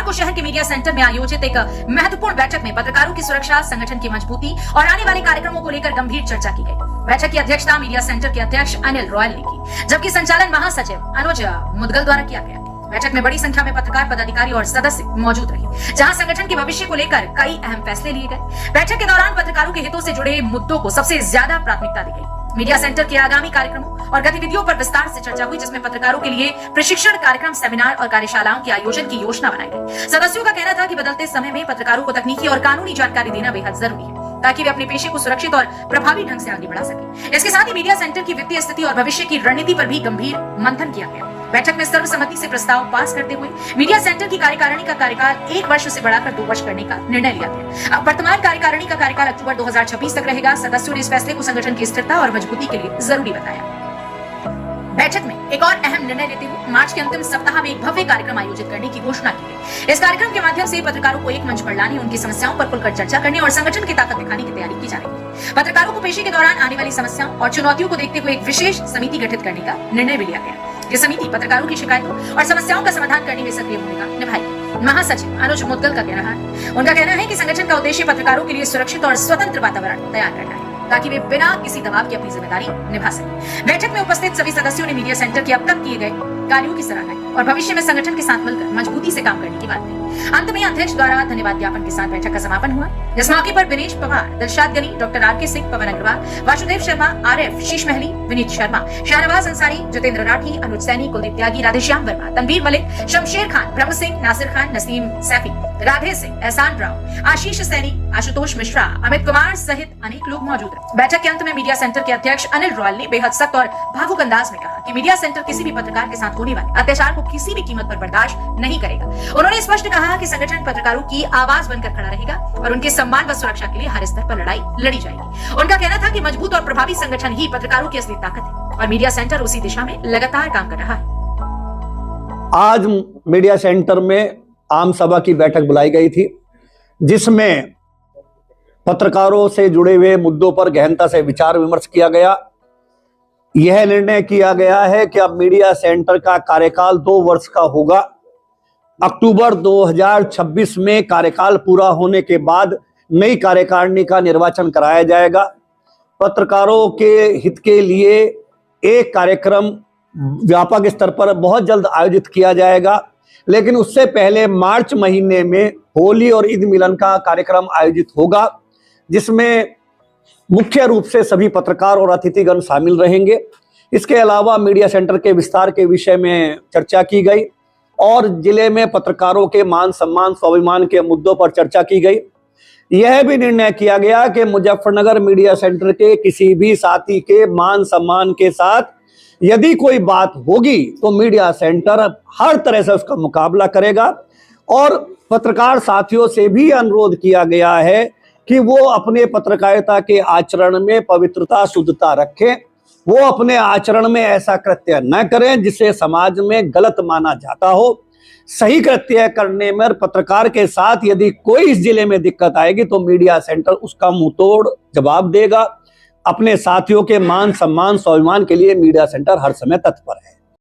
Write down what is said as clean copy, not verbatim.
को शहर के मीडिया सेंटर में आयोजित एक महत्वपूर्ण बैठक में पत्रकारों की सुरक्षा, संगठन की मजबूती और आने वाले कार्यक्रमों को लेकर गंभीर चर्चा की गई। बैठक की अध्यक्षता मीडिया सेंटर के अध्यक्ष अनिल रॉयल ने की, जबकि संचालन महासचिव अनुज मुदगल द्वारा किया गया। बैठक में बड़ी संख्या में पत्रकार, पदाधिकारी और सदस्य मौजूद रहे, जहां संगठन के भविष्य को लेकर कई अहम फैसले लिए गए। बैठक के दौरान पत्रकारों के हितों से जुड़े मुद्दों को सबसे ज्यादा प्राथमिकता दी गई। मीडिया सेंटर के आगामी कार्यक्रमों और गतिविधियों पर विस्तार से चर्चा हुई, जिसमें पत्रकारों के लिए प्रशिक्षण कार्यक्रम, सेमिनार और कार्यशालाओं के आयोजन की योजना बनाई गई। सदस्यों का कहना था कि बदलते समय में पत्रकारों को तकनीकी और कानूनी जानकारी देना बेहद जरूरी है, ताकि वे अपने पेशे को सुरक्षित और प्रभावी ढंग से आगे बढ़ा सके। इसके साथ ही मीडिया सेंटर की वित्तीय स्थिति और भविष्य की रणनीति पर भी गंभीर मंथन किया गया। बैठक में सर्वसम्मति से प्रस्ताव पास करते हुए मीडिया सेंटर की कार्यकारिणी का कार्यकाल 1 वर्ष से बढ़ाकर 2 वर्ष करने का निर्णय लिया गया। अब वर्तमान कार्यकारिणी का कार्यकाल अक्टूबर 2026 तक रहेगा। सदस्यों ने इस फैसले को संगठन की स्थिरता और मजबूती के लिए जरूरी बताया। बैठक में एक और अहम निर्णय लेते हुए मार्च के अंतिम सप्ताह में एक भव्य कार्यक्रम आयोजित करने की घोषणा की गई। इस कार्यक्रम के माध्यम से पत्रकारों को एक मंच पर लाने, उनकी समस्याओं पर खुलकर चर्चा करने और संगठन की ताकत दिखाने की तैयारी की जा रही है। पत्रकारों को पेशे के दौरान आने वाली समस्याओं और चुनौतियों को देखते हुए एक विशेष समिति गठित करने का निर्णय भी लिया गया। ये समिति पत्रकारों की शिकायतों और समस्याओं का समाधान करने में सक्रिय भूमिका निभाएगी। महासचिव अनुज मुदगल का कहना है, उनका कहना है कि संगठन का उद्देश्य पत्रकारों के लिए सुरक्षित और स्वतंत्र वातावरण तैयार करना है, ताकि वे बिना किसी दबाव की अपनी जिम्मेदारी निभा सकें। बैठक में उपस्थित सभी सदस्यों ने मीडिया सेंटर के अब तक किए गए कार्यों की सराहना की और भविष्य में संगठन के साथ मिलकर मजबूती से काम करने की बात कही। अंत में अध्यक्ष द्वारा धन्यवाद ज्ञापन के साथ बैठक का समापन हुआ। इस मौके पर दिनेश पवार, दिलशाद गनी, डॉक्टर आर के सिंह, पवन अग्रवाल, वासुदेव शर्मा, आरएफ, शीश महली, विनीत शर्मा, शाहनवाज अंसारी, जितेंद्र राठी, अनुज सैनी, कुलदीप त्यागी, राधेश्याम वर्मा, तनवीर मलिक, शमशेर खान, ब्रह्म सिंह, नासिर खान, नसीम सैफी, राधे सिंह, एहसान राव, आशीष सैनी, आशुतोष मिश्रा, अमित कुमार सहित अनेक लोग मौजूद रहे। बैठक के अंत में मीडिया सेंटर के अध्यक्ष अनिल रॉयल ने बेहद सख्त और भावुक अंदाज में कहा कि मीडिया सेंटर किसी भी पत्रकार के साथ होने वाले अत्याचार को किसी भी कीमत पर बर्दाश्त नहीं करेगा। उन्होंने स्पष्ट कहा कि संगठन पत्रकारों की आवाज बनकर खड़ा रहेगा और उनके सम्मान व सुरक्षा के लिए हर स्तर पर लड़ाई लड़ी जाएगी। उनका कहना था कि मजबूत और प्रभावी संगठन ही पत्रकारों की असली ताकत है और मीडिया सेंटर उसी दिशा में लगातार काम कर रहा है। आज मीडिया सेंटर में आम सभा की बैठक बुलाई गई थी, जिसमें पत्रकारों से जुड़े हुए मुद्दों पर गहनता से विचार विमर्श किया गया। यह निर्णय किया गया है कि अब मीडिया सेंटर का कार्यकाल 2 वर्ष का होगा। अक्टूबर 2026 में कार्यकाल पूरा होने के बाद नई कार्यकारिणी का निर्वाचन कराया जाएगा। पत्रकारों के हित के लिए एक कार्यक्रम व्यापक स्तर पर बहुत जल्द आयोजित किया जाएगा, लेकिन उससे पहले मार्च महीने में होली और ईद मिलन का कार्यक्रम आयोजित होगा, जिसमें मुख्य रूप से सभी पत्रकार और अतिथिगण शामिल रहेंगे। इसके अलावा मीडिया सेंटर के विस्तार के विषय में चर्चा की गई और जिले में पत्रकारों के मान सम्मान, स्वाभिमान के मुद्दों पर चर्चा की गई। यह भी निर्णय किया गया कि मुजफ्फरनगर मीडिया सेंटर के किसी भी साथी के मान सम्मान के साथ यदि कोई बात होगी तो मीडिया सेंटर हर तरह से उसका मुकाबला करेगा। और पत्रकार साथियों से भी अनुरोध किया गया है कि वो अपने पत्रकारिता के आचरण में पवित्रता, शुद्धता रखें। वो अपने आचरण में ऐसा कृत्य न करें जिसे समाज में गलत माना जाता हो। सही कृत्य करने में पत्रकार के साथ यदि कोई इस जिले में दिक्कत आएगी तो मीडिया सेंटर उसका मुंहतोड़ जवाब देगा। अपने साथियों के मान सम्मान, स्वाभिमान के लिए मीडिया सेंटर हर समय तत्पर है।